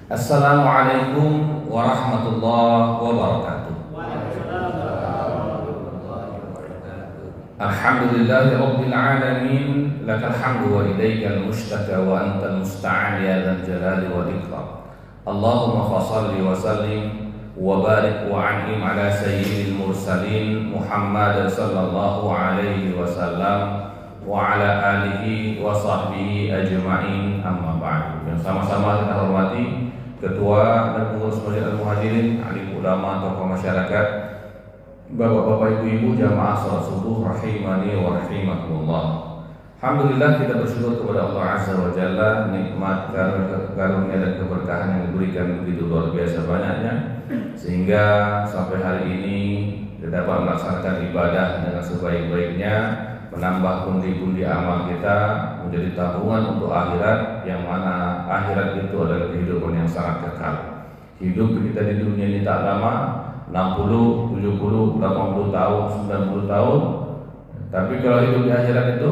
Assalamualaikum warahmatullahi wabarakatuh. Alhamdulillahi rabbil alamin, lakal hamdu wa ilaikal mushtaka wa antal musta'an ya dzal jalali wal ikram. Allahumma fashalli wa sallim wa barik wa an'im ala sayyidil mursalin Muhammad sallallahu alaihi wasallam wa ala alihi wa sahbihi ajma'in, amma ba'du. Yang sama-sama kita hormati Ketua dan Pengurus Masjid Al-Muhajirin, alim ulama, tokoh masyarakat, bapak-bapak, ibu-ibu, jamaah salat subuh rahimani wa rahimakumullah. Alhamdulillah, kita bersyukur kepada Allah Azza wa Jalla, nikmat karunia dan keberkahan yang diberikan begitu luar biasa banyaknya, sehingga sampai hari ini kita dapat melaksanakan ibadah dengan sebaik-baiknya, menambah pundi-pundi amal kita menjadi tabungan untuk akhirat, yang mana akhirat itu adalah kehidupan yang sangat kekal. Hidup kita di dunia ini tak lama, 60, 70, 80 tahun, 90 tahun. Tapi kalau hidup di akhirat itu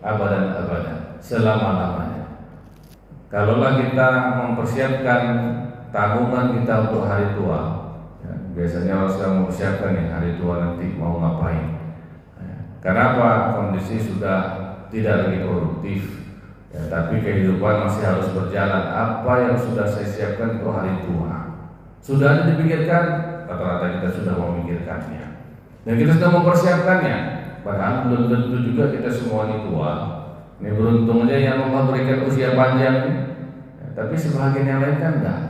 abadan, selama-lamanya. Kalaulah kita mempersiapkan tabungan kita untuk hari tua, ya, biasanya orang sedang mempersiapkan nih hari tua nanti mau ngapain. Kenapa? Kondisi sudah tidak lagi produktif, ya, tapi kehidupan masih harus berjalan. Apa yang sudah saya siapkan untuk hari tua sudah ada dipikirkan, rata-rata kita sudah memikirkannya dan kita sudah mempersiapkannya. Padahal belum tentu juga kita semua ini tua. Ini beruntung aja yang Allah berikan usia panjang, ya, tapi sebagian yang lain kan enggak.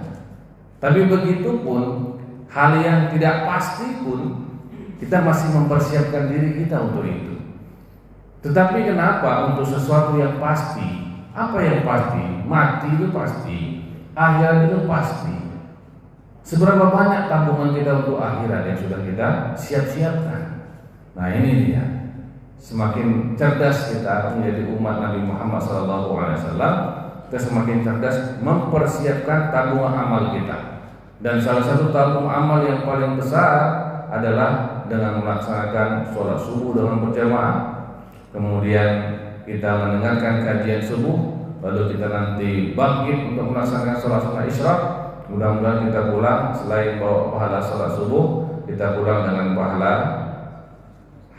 Tapi begitu pun hal yang tidak pasti pun kita masih mempersiapkan diri kita untuk itu. Tetapi kenapa untuk sesuatu yang pasti? Apa yang pasti? Mati itu pasti, akhirat itu pasti. Seberapa banyak tabungan kita untuk akhirat yang sudah kita siap-siapkan? Nah, ini dia. Semakin cerdas kita menjadi umat Nabi Muhammad SAW, kita semakin cerdas mempersiapkan tabungan amal kita. Dan salah satu tabung amal yang paling besar adalah dengan melaksanakan sholat subuh dengan berjamaah. Kemudian kita mendengarkan kajian subuh, lalu kita nanti bangkit untuk melaksanakan sholat sunnah isyraq. Mudah-mudahan kita pulang selain bawa pahala sholat subuh, kita pulang dengan pahala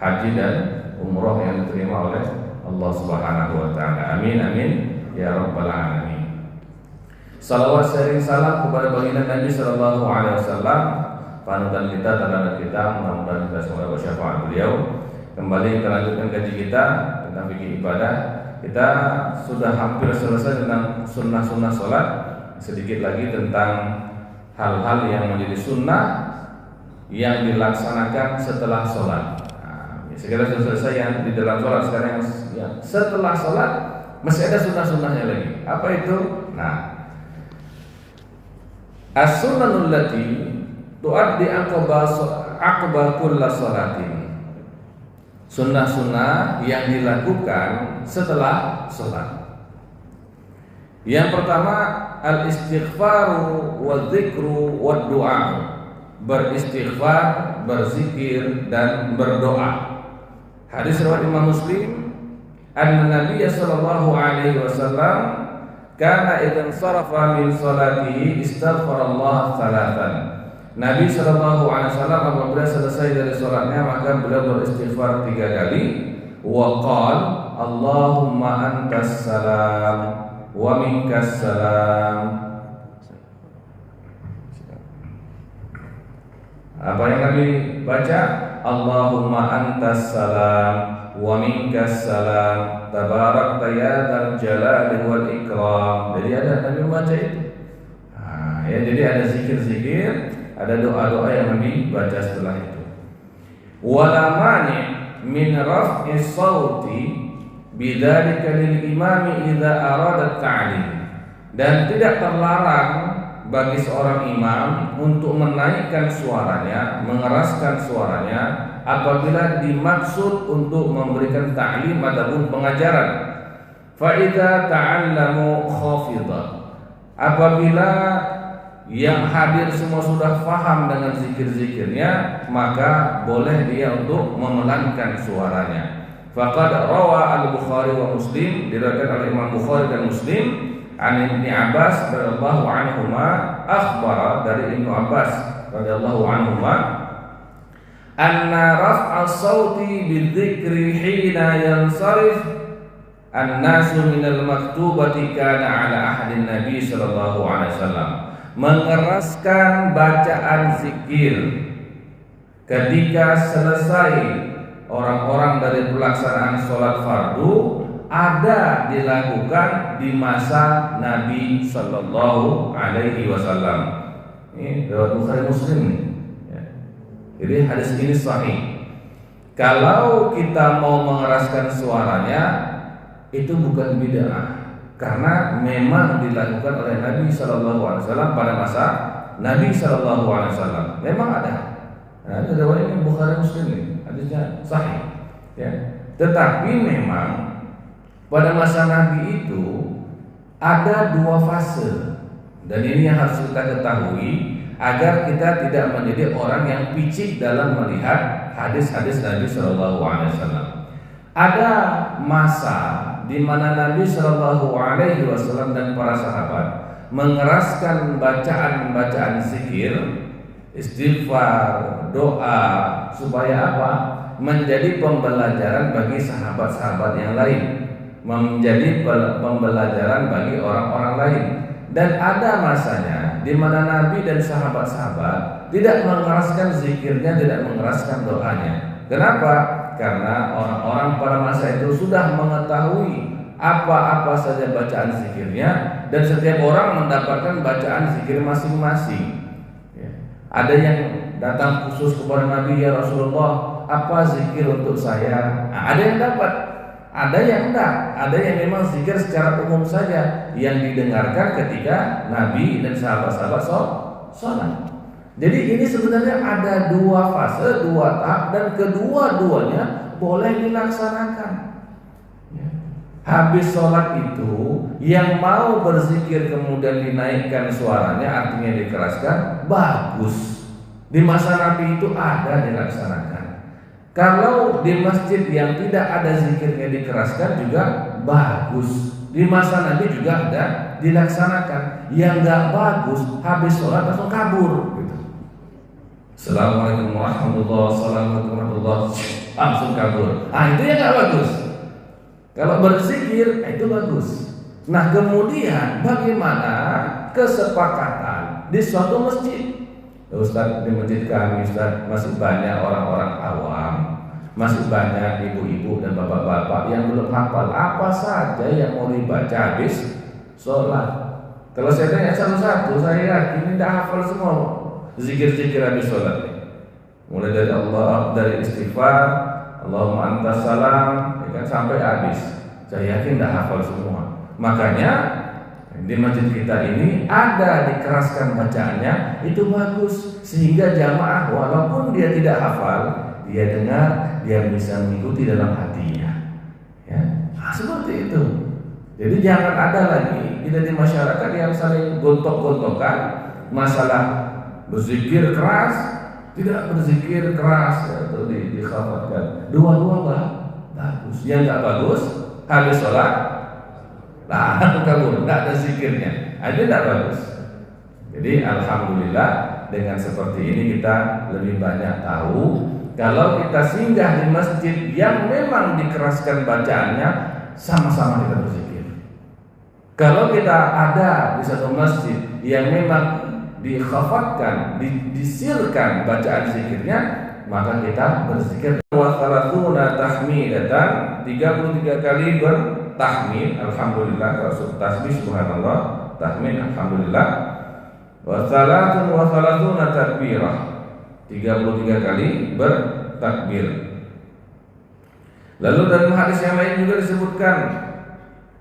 haji dan umroh yang diterima oleh Allah Subhanahu wa taala. Amin amin ya rabbal alamin. Salawat sering salam kepada baginda Nabi sallallahu alaihi wasallam, panutan kita, teladan kita, mudah-mudahan kita semua bersyafaat beliau. Kembali kita lanjutkan kaji kita tentang fikih ibadah. Kita sudah hampir selesai tentang sunnah-sunnah sholat. Sedikit lagi tentang hal-hal yang menjadi sunnah yang dilaksanakan setelah sholat. Segala sudah selesai yang di dalam sholat. Sekarang yang setelah sholat masih ada sunnah-sunnahnya lagi. Apa itu? Nah, as-sunnanul lati tuaddi aqba kulla sholatin. Sunnah-sunnah yang dilakukan setelah sholat. Yang pertama, al-istighfaru wa dzikru wa du'a. Beristighfar, berzikir dan berdoa. Hadis riwayat Imam Muslim, anna Nabiy sallallahu alaihi wasallam kana idza sarafa min salatihi istaghfara Allah thalathan. Nabi sallallahu alaihi wasallam apabila selesai dari salatnya maka beliau beristighfar 3 kali. Wa qala Allahumma antas salam wa minkas salam. Apa yang Nabi baca? Allahumma antas salam wa minkas salam tabarakta ya dzal jalali wal ikram. Jadi ada Nabi membaca itu. Ya, jadi ada zikir-zikir, ada doa-doa yang Nabi baca setelah itu. Wala mani min raf'i shauti bidzalika lil imami idza arada ta'lim. Dan tidak terlarang bagi seorang imam untuk menaikkan suaranya, mengeraskan suaranya apabila dimaksud untuk memberikan ta'lim ataupun pengajaran. Fa idza ta'allamu khafidah. Apabila yang hadir semua sudah faham dengan zikir-zikirnya, maka boleh dia untuk memelankan suaranya. Faqad rawa al-Bukhari wa Muslim, diriwayatkan oleh Imam Bukhari dan Muslim, an Ibnu Abbas radhiyallahu anhuma akhbara, dari Ibnu Abbas radhiyallahu anhuma, anna raf'a sauti bidzikri hina yansarif an-nasu minal maktubati kana ala ahdin Nabi sallallahu alaihi wasallam. Mengeraskan bacaan zikir ketika selesai orang-orang dari pelaksanaan sholat fardu ada dilakukan di masa Nabi sallallahu alaihi wasallam. Ini riwayat Bukhari Muslim. Jadi hadis ini sahih. Kalau kita mau mengeraskan suaranya, itu bukan bid'ah, karena memang dilakukan oleh Nabi Shallallahu Alaihi Wasallam pada masa Nabi Shallallahu Alaihi Wasallam. Memang ada. Nah, itu riwayat ini Bukhari Muslim, hadisnya sahih. Ya. Tetapi memang pada masa Nabi itu ada dua fase, dan ini yang harus kita ketahui agar kita tidak menjadi orang yang picik dalam melihat hadis-hadis Nabi Shallallahu Alaihi Wasallam. Ada masa di mana Nabi Shallallahu Alaihi Wasallam dan para sahabat mengeraskan bacaan-bacaan zikir, istighfar, doa, supaya apa? Menjadi pembelajaran bagi sahabat-sahabat yang lain, menjadi pembelajaran bagi orang-orang lain. Dan ada masanya di mana Nabi dan sahabat-sahabat tidak mengeraskan zikirnya, tidak mengeraskan doanya. Kenapa? Karena orang-orang pada masa itu sudah mengetahui apa-apa saja bacaan zikirnya, dan setiap orang mendapatkan bacaan zikir masing-masing. Ada yang datang khusus kepada Nabi, ya Rasulullah, apa zikir untuk saya? Nah, ada yang dapat, ada yang enggak, ada yang memang zikir secara umum saja yang didengarkan ketika Nabi dan sahabat-sahabat sholat. Jadi ini sebenarnya ada dua fase, dua tahap, dan kedua-duanya boleh dilaksanakan. Habis sholat itu, yang mau berzikir kemudian dinaikkan suaranya, artinya dikeraskan, bagus. Di masa Nabi itu ada dilaksanakan. Kalau di masjid yang tidak ada zikirnya dikeraskan juga bagus. Di masa Nabi juga ada dilaksanakan. Yang nggak bagus, habis sholat langsung kabur. Assalamualaikum warahmatullahi wabarakatuh, langsung kabur. Itu yang nggak bagus. Kalau berzikir itu bagus. Nah, kemudian bagaimana kesepakatan di suatu masjid? Ustaz, di masjid kami Ustaz masih banyak orang-orang awam, masih banyak ibu-ibu dan bapak-bapak yang belum hafal apa saja yang mau dibaca habis sholat. Kalau saya tanya satu-satu, saya yakin tidak hafal semua zikir-zikir habis sholat. Mulai dari Allah, dari istighfar, Allahumma antas salam, kan sampai habis. Saya yakin tidak hafal semua. Makanya di masjid kita ini ada dikeraskan bacaannya, itu bagus, sehingga jamaah walaupun dia tidak hafal, dia dengar, dia bisa mengikuti dalam hatinya. Ya, seperti itu. Jadi jangan ada lagi kita di masyarakat yang saling gontok-gontokan masalah berzikir keras, tidak berzikir keras, atau dikhawatirkan. Dua-dua bagus. Yang nggak bagus habis sholat, kabur, nggak ada zikirnya, itu tidak bagus. Jadi alhamdulillah dengan seperti ini kita lebih banyak tahu. Kalau kita singgah di masjid yang memang dikeraskan bacaannya, sama-sama kita berzikir. Kalau kita ada di satu masjid yang memang dikhafatkan, disirkan bacaan zikirnya, maka kita berzikir. Wa thalathuna tahmidatan, 33 kali bertahmid, alhamdulillah, rasul tasbih subhanallah, tahmid alhamdulillah. Wa thalathuna takbirah, 33 kali bertakbir. Lalu dalam hadis yang lain juga disebutkan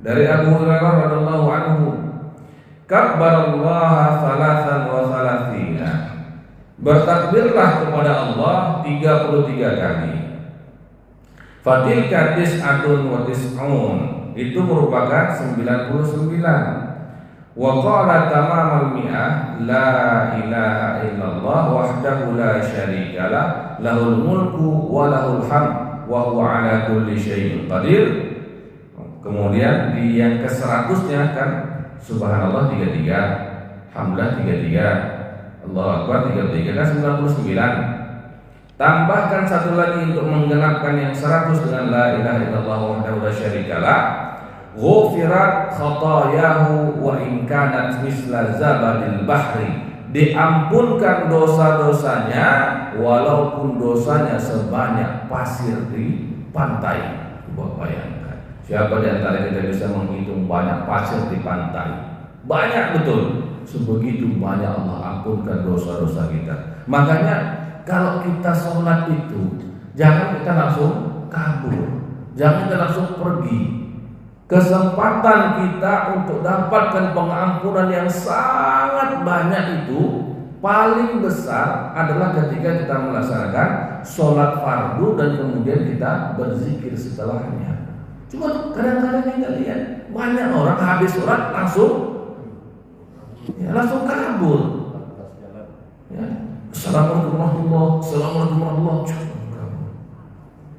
dari Abu Hurairah radhiyallahu anhu, kabbarallaha thalathan wa thalathina, bertakbirlah kepada Allah 33 kali. Fatilka tis'atun wa tis'un, itu merupakan 99. Wa qala tamamal mi'ah, la ilaha illallah wahdahu la syarikalah, lahul mulku wa lahul hamd wa huwa ala kulli syai'in qadir. Kemudian di yang ke-100-nya kan, Subhanallah 33, Alhamdulillah 33, Allahu Akbar 33 kan 99. Tambahkan satu lagi untuk menggenapkan yang 100 dengan la ilaha illallah wahdahu la syarikalah. Ghufirat khatayahu wa in kanat misla zabadil bahri. Diampunkan dosa-dosanya walaupun dosanya sebanyak pasir di pantai. Coba bayangkan, siapa di antara kita bisa menghitung banyak pasir di pantai? Banyak betul. Sebegitu banyak Allah ampunkan dosa-dosa kita. Makanya kalau kita sholat itu jangan kita langsung kabur, jangan kita langsung pergi. Kesempatan kita untuk dapatkan pengampunan yang sangat banyak itu paling besar adalah ketika kita melaksanakan sholat fardu dan kemudian kita berzikir setelahnya. Cuma kadang-kadang kita lihat banyak orang habis sholat langsung kabur. Ya. Assalamualaikum warahmatullahi wabarakatuh.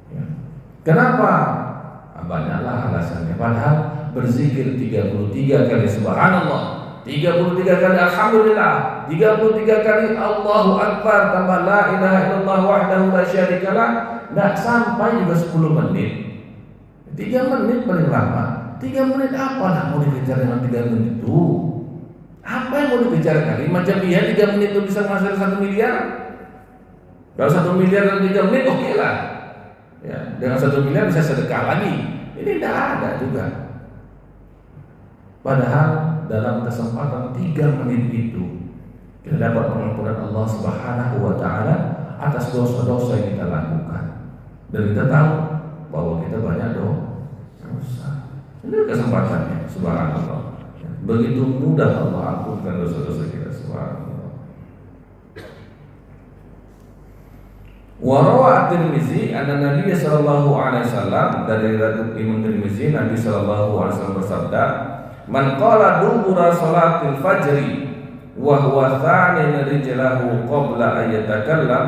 Ya. Kenapa? Banyaklah alasannya. Padahal berzikir 33 kali subhanallah, 33 kali alhamdulillah, 33 kali Allahu Akbar, tambah la ilaha illallah wahdahu la syarikalah, tidak sampai juga 10 menit. 3 menit paling lama. 3 menit apalah mau dikejar dengan 3 menit itu? Apa yang mau dikejar kali? Macam dia 3 menit itu bisa menghasilkan 1 miliar? Kalau 1 miliar dalam 3 menit oke lah. Ya, dengan 1 miliar bisa sedekah lagi. Ini tidak ada juga. Padahal dalam kesempatan 3 menit itu kita dapat pengampunan Allah Subhanahu wa Ta'ala atas dosa-dosa yang kita lakukan. Dan kita tahu bahwa kita banyak dosa. Ini kesempatannya, subhanallah. Begitu mudah Allah ampunkan dosa-dosa kita, subhanallah. Wa rawa at-Tirmizi anna Nabi sallallahu alaihi wasallam, dari Imam Tirmizi, Nabi sallallahu alaihi wasallam bersabda, "Man qala dubura salatil fajri wa huwa thanin rijlahu qabla an yatakallam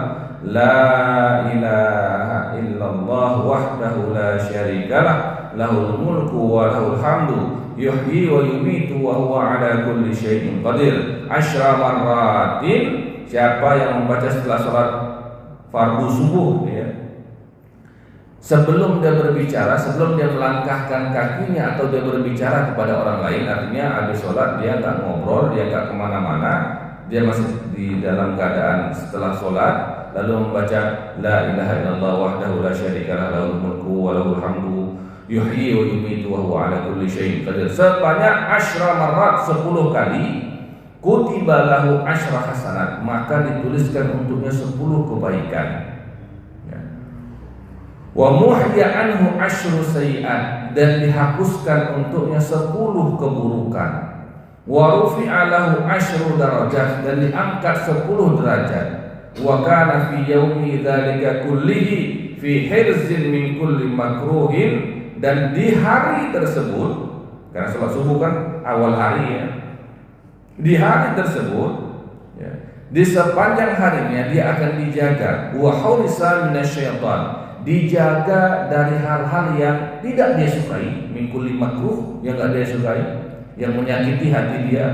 la ilaha illallah wahdahu la syarikalah lahul mulku wa lahul hamdu yuhyi wa yumitu wa huwa ala kulli syai'in qadir asyra marratin." Siapa yang membaca setelah salat fardu subuh, ya, sebelum dia berbicara, sebelum dia melangkahkan kakinya atau dia berbicara kepada orang lain, artinya habis sholat dia nggak ngobrol, dia nggak kemana-mana, dia masih di dalam keadaan setelah sholat, lalu membaca la ilaha illallah wahdahu la syarikalah lahul mulku wa lahul hamdu yuhyi wa yumitu wa huwa ala kulli syai'in qadir sebanyak asyra marrat, 10 kali, kutiba lahu asyra hasanat, maka dituliskan untuknya 10 kebaikan, ya. Wa muhya anhu asyru sayiat, dan dihapuskan untuknya 10 keburukan. Wa rufi'a lahu asyru darajat, dan diangkat 10 derajat. Wa kana fi yaumi dzalika kullihi fi hirzin min kulli makruhin, dan di hari tersebut, karena sholat subuh kan awal hari, ya, di hari tersebut, ya, di sepanjang harinya dia akan dijaga, wa hurisa minasyaitan, dijaga dari hal-hal yang tidak dia sukai, min kulli makruh, yang tidak dia sukai, yang menyakiti hati dia,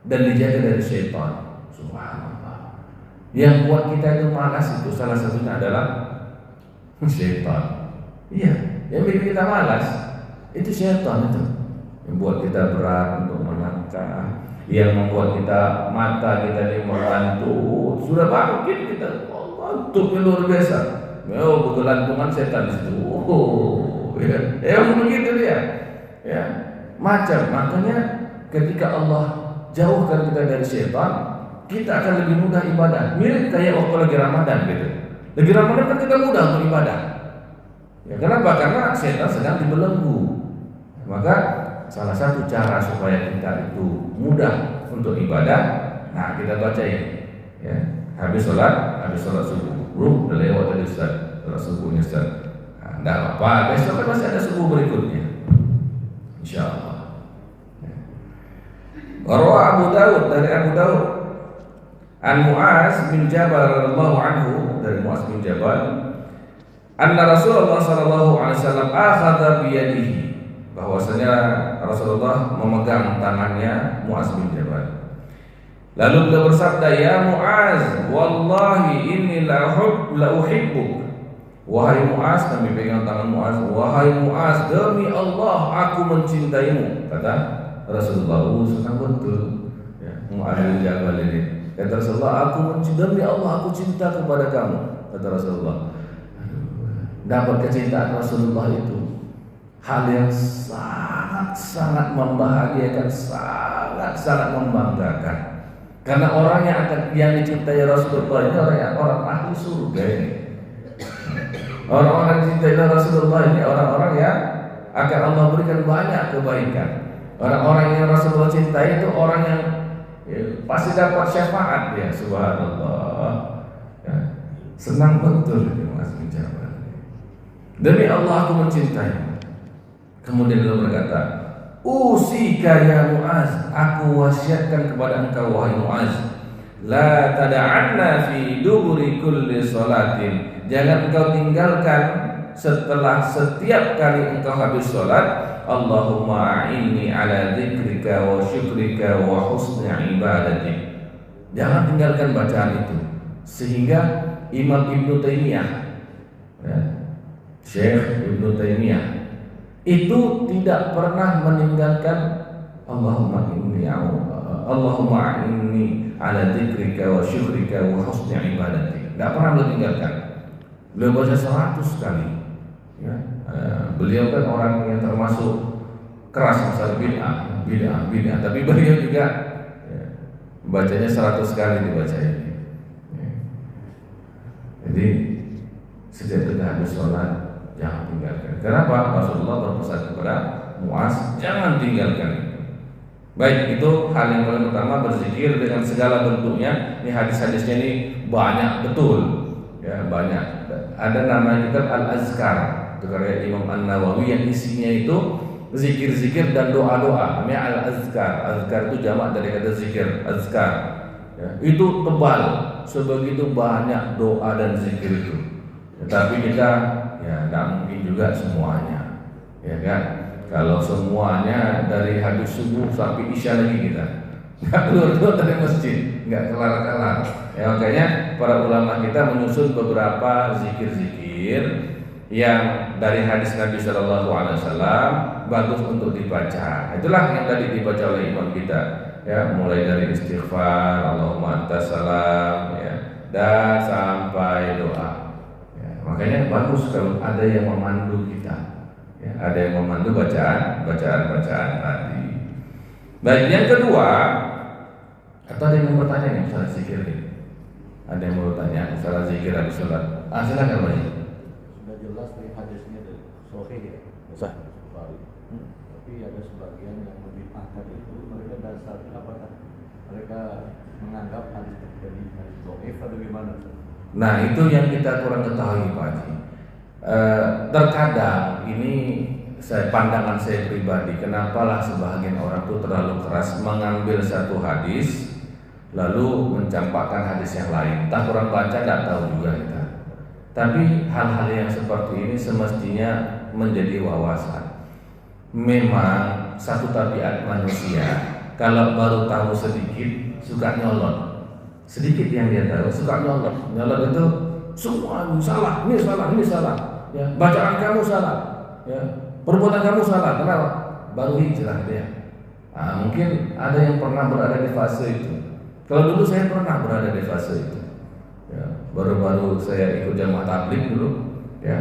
dan dijaga dari syaitan. Subhanallah. Yang buat kita itu malas itu salah satunya adalah syaitan. Iya, yang bikin kita malas itu syaitan itu, yang buat kita berat untuk melangkah, yang membuat kita mata kita ini membantu, sudah bangkit kita ngantuknya luar biasa. Oh, bergelantungan setan di situ. Oh, ya, begitu dia. Ya, macam makanya ketika Allah jauhkan kita dari setan, kita akan lebih mudah ibadah. Mirip kayak waktu lagi Ramadan gitu. Lagi Ramadan kan kita mudah untuk ibadah. Ya, kenapa? Karena setan sedang dibelenggu. Maka salah satu cara supaya kita itu mudah untuk ibadah, nah kita baca ini, ya, habis sholat subuh, udah lewat tadi Ustaz, sholat subuhnya Ustaz, nah, enggak apa-apa, besok kan masih ada subuh berikutnya, insyaallah. Rawa Abu Dawud, dari Abu Dawud, an Mu'az bin Jabal radhiyallahu anhu, dari Mu'az bin Jabal, anna Rasulullah sallallahu alaihi wasallam akhadha bi yadihi, bahwasanya Rasulullah memegang tangannya Muaz bin Jabal. Lalu beliau bersabda, "Ya Muaz, wallahi inni la uhibbuk." Wahai Muaz, kami pegang tangan Muaz. Wahai Muaz, demi Allah aku mencintaimu. Kata Rasulullah, senang betul. Ya, Muaz bin Jabal ini. Kata Rasulullah, demi Allah aku cinta kepada kamu. Kata Rasulullah. Dapat kecintaan Rasulullah itu hal yang sangat membahagiakan, sangat membanggakan. Karena orang yang dicintai Rasulullah ini orang ahli surga ini. Orang-orang yang dicintai Rasulullah ini orang-orang yang akan Allah berikan banyak kebaikan. Orang-orang yang Rasulullah cintai itu orang yang pasti dapat syafaat ya, subhanallah. Ya, senang betul ini Mas bicara. Demi Allah aku mencintai. Kemudian beliau berkata, "Usika ya Muaz, aku wasiatkan kepada engkau wahai Muaz, la tada'anna fi duburi kulli salatin." Jangan engkau tinggalkan setelah setiap kali engkau habis salat, Allahumma a'inni ala dzikrika wa syukrika wa husni ibadatik. Jangan tinggalkan bacaan itu. Sehingga Imam Ibnu Taimiyah, ya, Syekh Ibnu Taimiyah itu tidak pernah meninggalkan Allahumma inni ala dzikrika wa syukrika wa husni ibadatik. Tidak pernah beliau tinggalkan. Beliau baca 100 kali. Ya. Beliau kan orang yang termasuk keras masalah bid'ah. Tapi beliau juga ya, bacanya 100 kali dibaca ini. Ya. Jadi setiap kita habis sholat jangan tinggalkan. Kenapa? Rasulullah berpesan kepada Muaz, jangan tinggalkan itu. Baik, itu hal yang paling pertama, berzikir dengan segala bentuknya. Ini hadis-hadisnya ini banyak betul, ya banyak. Ada nama kitab Al-Azkar, itu karya Imam An-Nawawi yang isinya itu zikir-zikir dan doa-doa. Namanya Al-Azkar. Azkar itu jamak dari kata zikir, azkar. Ya, itu tebal, sebegitu banyak doa dan zikir itu. Tetapi kita ya tidak mungkin juga semuanya, ya kan? Kalau semuanya dari habis subuh sampai isya lagi kita nggak keluar dari masjid, nggak kelar-kelar. Ya makanya para ulama kita menyusun beberapa zikir-zikir yang dari hadis Nabi Shallallahu Alaihi Wasallam bagus untuk dibaca. Itulah yang tadi dibaca oleh imam kita, ya mulai dari istighfar, Allahumma antas salam, ya dan sampai doa. Makanya bagus kalau ada yang memandu kita, ya, ada yang memandu bacaan tadi. Baik, yang kedua, atau ada yang mau bertanya nih masalah zikir ini? Ada yang mau bertanya masalah zikir habis sholat? Silakan Pak. Sudah jelas dari hadisnya dari Sahih ya. Sah. Tapi ada sebagian yang membid'ahkan itu, mereka dasarnya apakah mereka menganggap hadis terjadi hadis dhaif atau gimana? Nah itu yang kita kurang ketahui Pak Haji. Terkadang ini pandangan saya pribadi, kenapalah sebagian orang itu terlalu keras mengambil satu hadis lalu mencampakkan hadis yang lain. Tak kurang baca, tidak tahu juga kita. Tapi hal-hal yang seperti ini semestinya menjadi wawasan. Memang satu tabiat manusia, kalau baru tahu sedikit suka nyolot. Sedikit yang dia tahu suka nyolot. Nyolot itu semua salah, ini salah, ya, bacaan kamu salah, ya, perbuatan kamu salah. Kenapa? Baru hijrah dia. Nah, mungkin ada yang pernah berada di fase itu. Kalau dulu saya pernah berada di fase itu, ya, baru-baru saya ikut jamaah tabligh dulu, ya,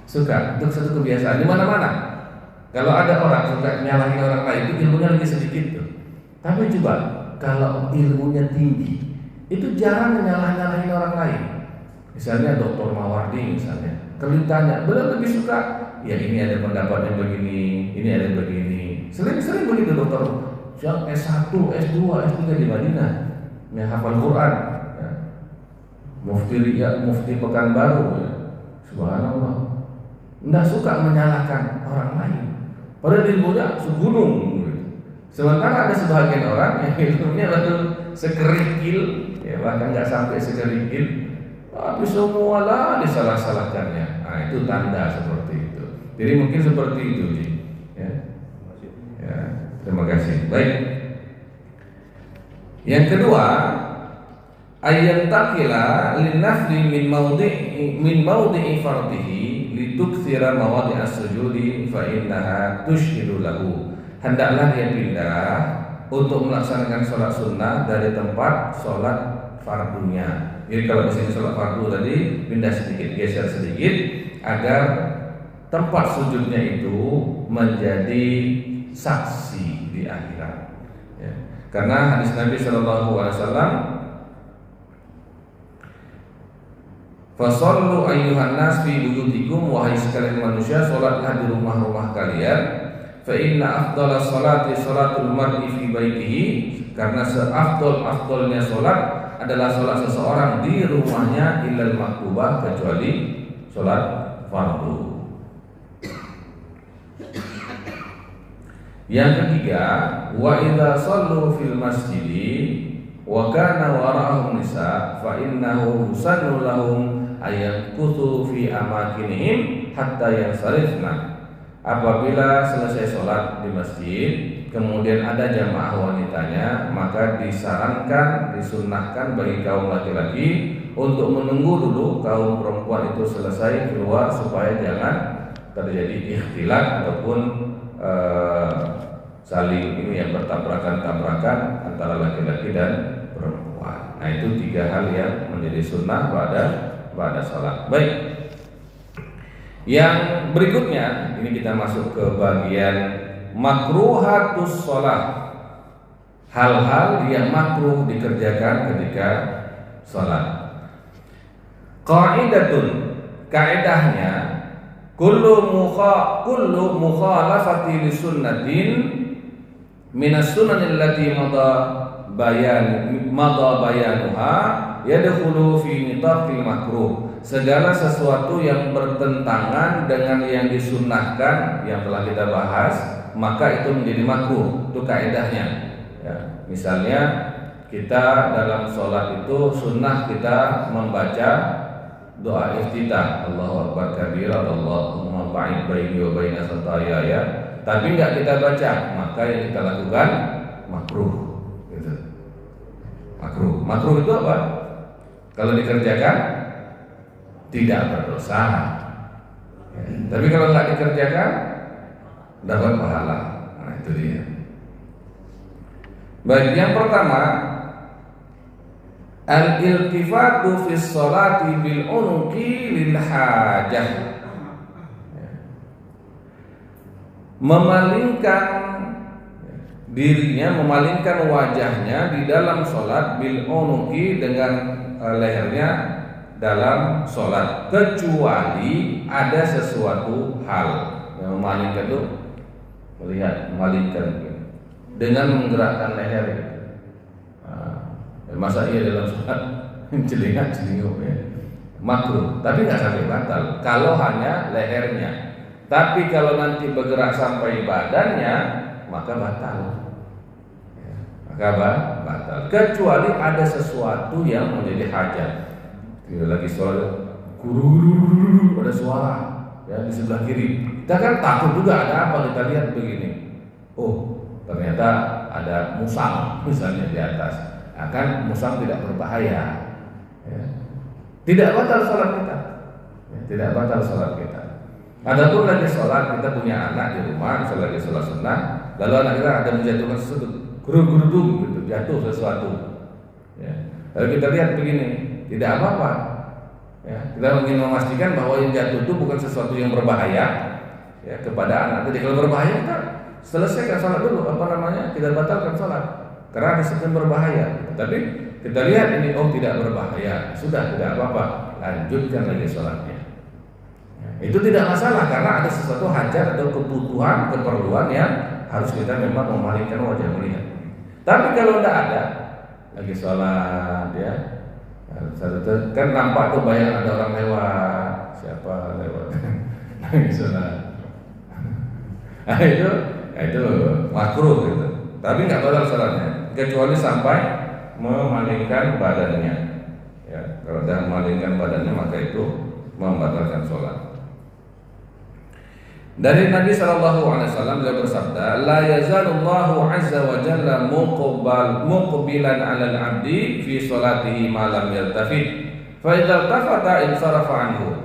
suka untuk satu kebiasaan di mana-mana. Kalau ada orang suka nyalahin orang lain itu ilmunya lagi sedikit tuh. Tapi coba kalau ilmunya tinggi, itu jarang nyalahin orang lain. Misalnya Dr. Mawardi misalnya, kalau ditanya, beliau lebih suka, ya ini ada pendapatnya begini, ini ada begini. Sering-sering begitu dokter, yang S1, S2, S3 di Madinah, yang hafal Quran, ya. Mufti Pekanbaru, ya. Subhanallah, tidak suka menyalahkan orang lain. Padahal ilmunya segunung. Gitu. Sementara ada sebagian orang yang ilmunya baru sekerikil, ya bahkan nggak sampai sekerikil, tapi semua lah disalah-salahkannya. Nah itu tanda seperti itu. Jadi mungkin seperti itu, ya. Terima kasih. Baik. Yang kedua, ayat takila linafli min maudhi'i fardihi litukthira mawadhi as-sujudi fa innaha tushhidu lahu. Hendaklah dia pindah untuk melaksanakan sholat sunnah dari tempat sholat fardunya. Jadi kalau di sini sholat fardu tadi pindah sedikit, geser sedikit agar tempat sujudnya itu menjadi saksi di akhirat. Ya. Karena hadis Nabi Shallallahu Alaihi Wasallam, "Fasallu ayyuhan nas fi buyutikum, wahai sekalian manusia, salatlah di rumah-rumah kalian. Fa inna afdalas salati salatul mar'i fi baitihi, karena seafdol-afdolnya salat adalah salat seseorang di rumahnya illal maktubah, kecuali salat fardu." Yang ketiga, wa idza shallu fil masjidi wa kana wara'ahum nisa fa innahu yusannu lahum ayyanquthu fi amakinihim hatta yansarifna. Apabila selesai sholat di masjid, kemudian ada jamaah wanitanya, maka disarankan, disunnahkan bagi kaum laki-laki untuk menunggu dulu kaum perempuan itu selesai keluar supaya jangan terjadi ikhtilat ataupun saling ini yang bertabrakan-tabrakan antara laki-laki dan perempuan. Nah, itu tiga hal yang menjadi sunnah pada salat. Baik. Yang berikutnya, ini kita masuk ke bagian makruhatus sholat. Hal-hal yang makruh dikerjakan ketika sholat. Qaidatun, kaidahnya kullu mukhalafati li sunnatin minas sunanil lati madha bayanuha yadkhulu fi nitaqil makruh. Segala sesuatu yang bertentangan dengan yang disunnahkan yang telah kita bahas, maka itu menjadi makruh. Itu kaidahnya. Ya, misalnya kita dalam sholat itu sunnah kita membaca doa iftitah, Allahu Akbar kabira, Allahumma ba'id baini wa baina khataaya, tapi enggak kita baca, maka yang kita lakukan makruh. Gitu. Makruh itu apa? Kalau dikerjakan tidak berdosa. Ya. Tapi kalau enggak dikerjakan dapat pahala. Nah, itu dia. Baik, yang pertama, al-iltifatu fi sholati bil unuqi lil hajah. Memalingkan dirinya, memalingkan wajahnya di dalam sholat bil unuqi, dengan lehernya dalam sholat, kecuali ada sesuatu hal yang memalingkan itu, melihat, memalingkan dengan menggerakkan leher. Masa iya dalam sholat celingak-celinguk ya, makruh, tapi nggak sampai batal kalau hanya lehernya. Tapi kalau nanti bergerak sampai badannya, maka batal. Ya, maka batal. Kecuali ada sesuatu yang menjadi hajat. Tidak lagi sholat, guru ada suara ya di sebelah kiri. Kita kan takut juga, ada apa? Kita lihat begini. Oh, ternyata ada musang misalnya di atas. Akan musang tidak berbahaya. Ya. Tidak batal sholat kita. Ya, tidak batal sholat kita. Adapun lagi sholat, kita punya anak di rumah, misalnya lagi sholat sunnah, lalu anak kita ada menjatuhkan sesuatu, guru-guru gitu, jatuh sesuatu. Ya. Lalu kita lihat begini, tidak apa-apa. Ya. Kita ingin memastikan bahwa yang jatuh itu bukan sesuatu yang berbahaya ya, kepada anak. Jadi kalau berbahaya kita selesaikan sholat dulu, kita batalkan sholat karena ada sesuatu yang berbahaya. Tapi kita lihat ini, oh tidak berbahaya, sudah tidak apa-apa, lanjutkan lagi sholatnya. Itu tidak masalah karena ada sesuatu hajat atau kebutuhan, keperluan yang harus kita memang memalingkan wajah melihat. Tapi kalau tidak ada, lagi sholat ya, kan nampak tuh bayang ada orang lewat, siapa lewat lagi sholat. Nah itu makruh gitu. Tapi nggak batal sholatnya, kecuali sampai memalingkan badannya. Ya, kalau sudah memalingkan badannya maka itu membatalkan sholat. Dari Nabi Shallallahu Alaihi Wasallam beliau bersabda, la yazalullahu azza wa jalla muqbilan 'ala al-'abdi fi salatihi ma lam yaltafit, fa idza tafata insarafa anhu.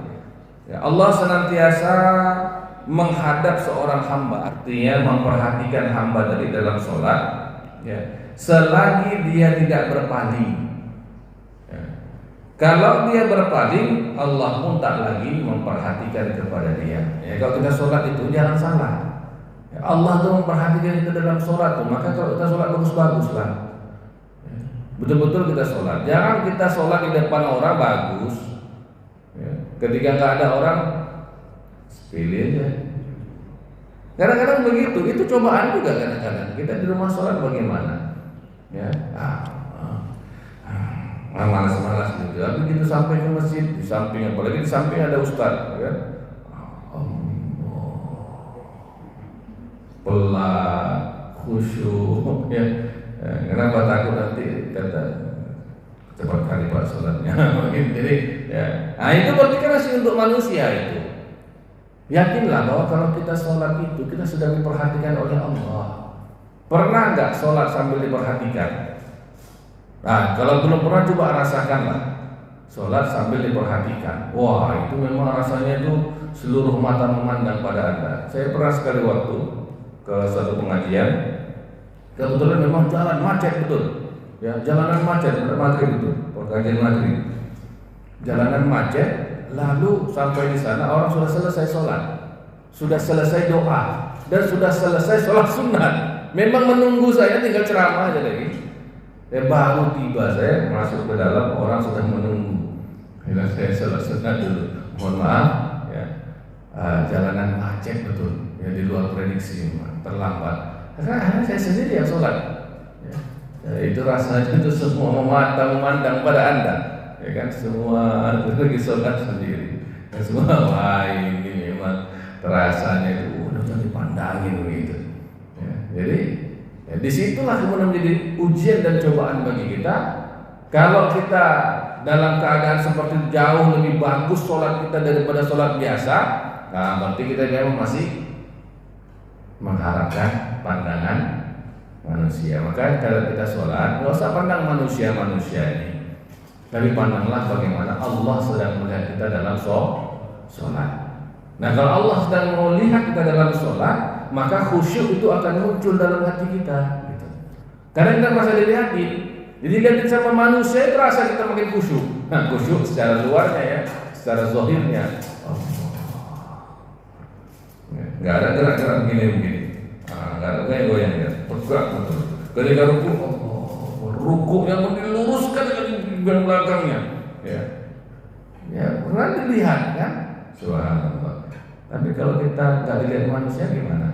Ya, Allah senantiasa menghadap seorang hamba, artinya memperhatikan hamba dari dalam sholat, ya, selagi dia tidak berpaling. Kalau dia berpaling, Allah pun tak lagi memperhatikan kepada dia. Ya, kalau kita sholat itu jangan salah. Ya, Allah tuh memperhatikan kita dalam sholat tuh. Maka kalau kita sholat bagus-bagus lah. Ya, betul-betul kita sholat. Jangan kita sholat di depan orang bagus. Ya, ketika nggak ada orang, pilih aja. Kadang-kadang begitu. Itu cobaan juga kadang-kadang. Kita di rumah sholat bagaimana? Ya. Malas-malas gitu. Tapi begitu sampai ke masjid, di samping, apalagi di samping ada ustaz, ya. Pelan, khusyuk, ya. Kenapa takut nanti kata cepat kali pak sholatnya. Jadi, ya. Nah itu berarti kan masih untuk manusia itu. Yakinlah bahwa kalau kita sholat itu kita sudah diperhatikan oleh Allah. Pernah nggak sholat sambil diperhatikan? Nah, kalau belum pernah coba rasakanlah sholat sambil diperhatikan. Wah, itu memang rasanya itu seluruh mata memandang pada Anda. Saya pernah sekali waktu ke satu pengajian, kebetulan memang jalan macet betul. Ya, jalanan macet, maghrib itu, pengajian maghrib. Jalanan macet, lalu sampai di sana orang sudah selesai sholat, sudah selesai doa, dan sudah selesai sholat sunat. Memang menunggu saya tinggal ceramah aja lagi. Baru tiba saya masuk ke dalam, orang sudah menunggu. Bila saya sholat sunat dulu, mohon maaf, ya, jalanan macet betul, ya di luar prediksi, terlambat. Karena saya sendiri yang sholat. Ya, itu rasanya itu semua mata memandang pada Anda, ya kan, semua lagi sholat sendiri. Ya, semua wah ini memang terasanya itu udah dipandangin begitu. Ya, jadi ya, disitulah kemudian menjadi ujian dan cobaan bagi kita. Kalau kita dalam keadaan seperti jauh lebih bagus sholat kita daripada sholat biasa, nah berarti kita memang masih mengharapkan pandangan manusia. Maka kalau kita sholat, nggak usah pandang manusia ini, tapi pandanglah bagaimana Allah sedang melihat kita dalam sholat. Nah kalau Allah sedang melihat kita dalam sholat, maka khusyuk itu akan muncul dalam hati kita. Gitu. Karena kita merasa dilihatin, jadi lihatin sama manusia itu rasa kita makin khusyuk. Nah khusyuk secara luarnya ya, secara zahirnya, nggak ada gerak-gerak begini, nggak ada goyang ya, bergerak betul. Ketika ruku yang diluruskan di belakangnya, ya pernah dilihat kan, subhanallah. Tapi kalau kita nggak dilihat manusia gimana?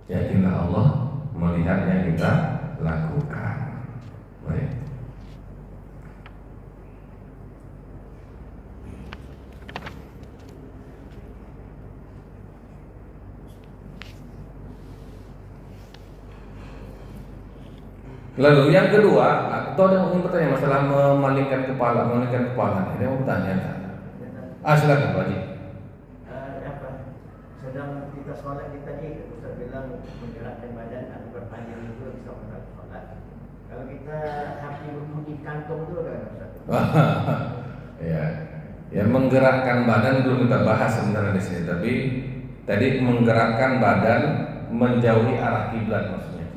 Yakinlah Allah melihat yang kita lakukan. Baik. Lalu yang kedua, atau ada yang ingin bertanya masalah memalingkan kepala, Ada yang mau bertanya? Silakan Pak Haji. Sedang kita sholat kita ni, Ustaz bilang menggerakkan badan atau berpanjang itu bisa untuk sholat. Kalau kita hati berbunyi kantong tu kan Ustaz? Ya menggerakkan badan belum kita bahas sebenarnya di sini, tapi tadi menggerakkan badan menjauhi arah kiblat maksudnya.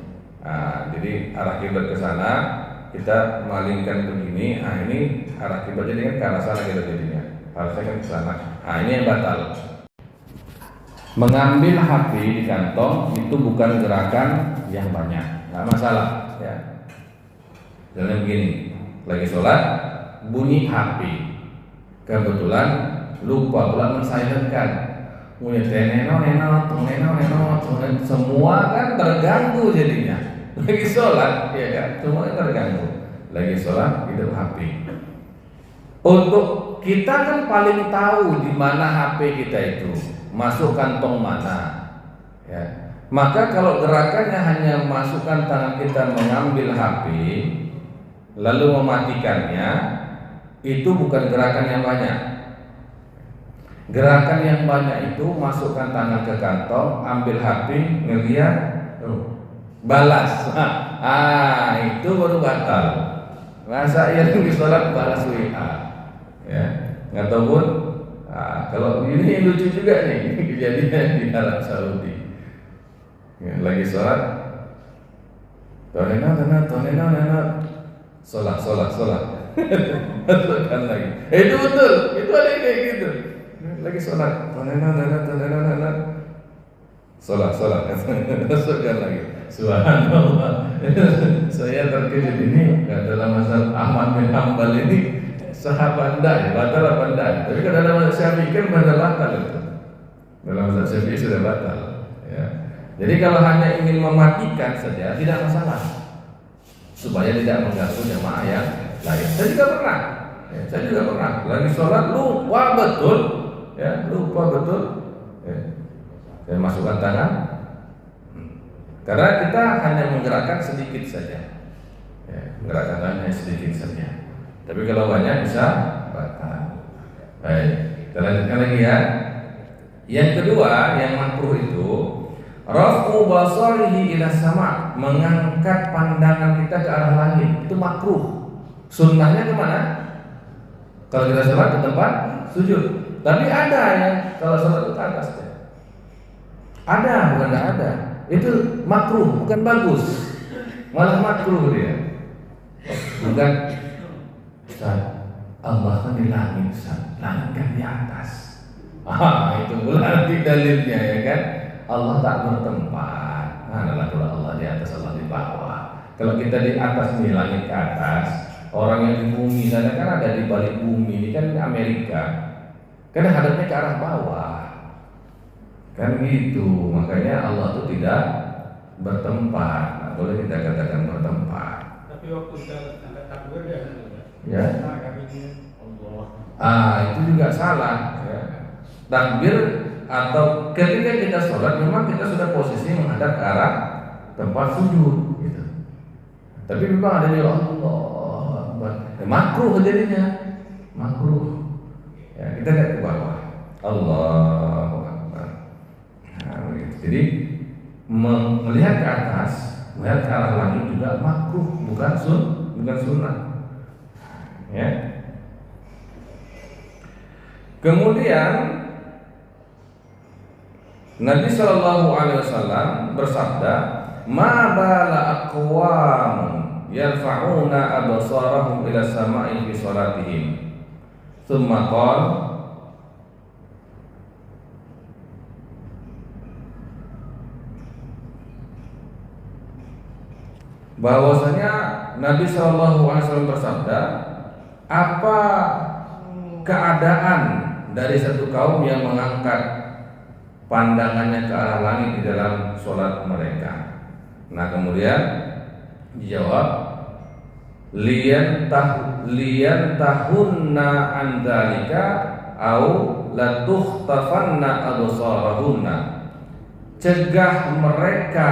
Jadi arah kiblat ke sana, kita malingkan begini. Ini arah kiblat jadi kan ke arah sana kita jadinya. Harusnya kan ke sana. Ini yang batal. Mengambil HP di kantong itu bukan gerakan yang banyak, nggak masalah ya. Jalan begini, lagi sholat bunyi HP, kebetulan lupa pula mensilentkan, semua kan terganggu jadinya. Lagi sholat, ya kan, semuanya terganggu. Lagi sholat hidup HP. Untuk kita kan paling tahu di mana HP kita itu masuk kantong mana, ya. Maka kalau gerakannya hanya masukkan tangan kita mengambil HP lalu mematikannya, itu bukan gerakan yang banyak. Gerakan yang banyak itu masukkan tangan ke kantong, ambil HP, ngeliat, balas. Itu baru batal. Masa ia lagi sholat balas WA, ya, ataupun kalau ini lucu juga nih kejadian di Arab Saudi. Ya, lagi sholat, tonena, sholat, masukkan lagi. Itu betul, itu ada yang kayak gitu. Lagi sholat, sholat, masukkan lagi. Subhanallah. Saya terkejut ini dalam masalah Ahmad bin Hanbal ini sahabat ya, batal apa enggak? Tapi kalau dalam mazhab Syafi'i kan batal itu. Dalam mazhab Syafi'i sudah batal. Ya. Jadi kalau hanya ingin mematikan saja tidak masalah, supaya tidak mengganggu jamaah yang lain. Saya juga pernah. Lagi sholat lupa betul, ya lupa betul. Ya. Saya masukkan tangan. Karena kita hanya menggerakkan sedikit saja, ya, menggerakkan tangannya sedikit saja. Tapi kalau banyak bisa batal. Baik, kita lanjutkan lagi ya. Yang kedua, yang makruh itu raf'u basarihi ila sama, mengangkat pandangan kita ke arah langit. Itu makruh. Sunnahnya kemana? Kalau kita sholat ke tempat sujud. Tapi ada yang kalau sholat ke atas ya. Ada, bukan tidak ada. Itu makruh, bukan bagus. Malah makruh dia. Bukan Ustaz, Allah kan di langit, Ustaz. Langit kan di atas. Itu berarti dalilnya ya kan. Allah tak bertempat. Adalah kalau Allah di atas, Allah di bawah. Kalau kita di atas nih, langit ke atas, orang yang di bumi sana kan ada di balik bumi. Ini kan Amerika. Karena hadapnya ke arah bawah. Kan gitu, makanya Allah itu tidak bertempat. Nah, boleh kita katakan bertempat. Tapi waktu kita angkat takbir ya. Itu juga salah. Ya. Takbir atau ketika kita sholat memang kita sudah posisi menghadap ke arah tempat sujud. Gitu. Tapi memang ada yang Allah, makruh jadinya, makruh. Ya, kita lihat ke bawah. Allah. Jadi melihat ke atas, melihat ke arah langit juga makruh, bukan sunnah. Ya. Kemudian Nabi Shallallahu Alaihi Wasallam bersabda, "Ma bala aqwam yarfa'una absarahum ila sama'i fi salatihim." Tsumma qala, bahwasanya Nabi Shallallahu Alaihi Wasallam bersabda, apa keadaan dari satu kaum yang mengangkat pandangannya ke arah langit di dalam sholat mereka? Nah kemudian dijawab, lian tahunna andalika au latukhtafanna absarahunna, cegah mereka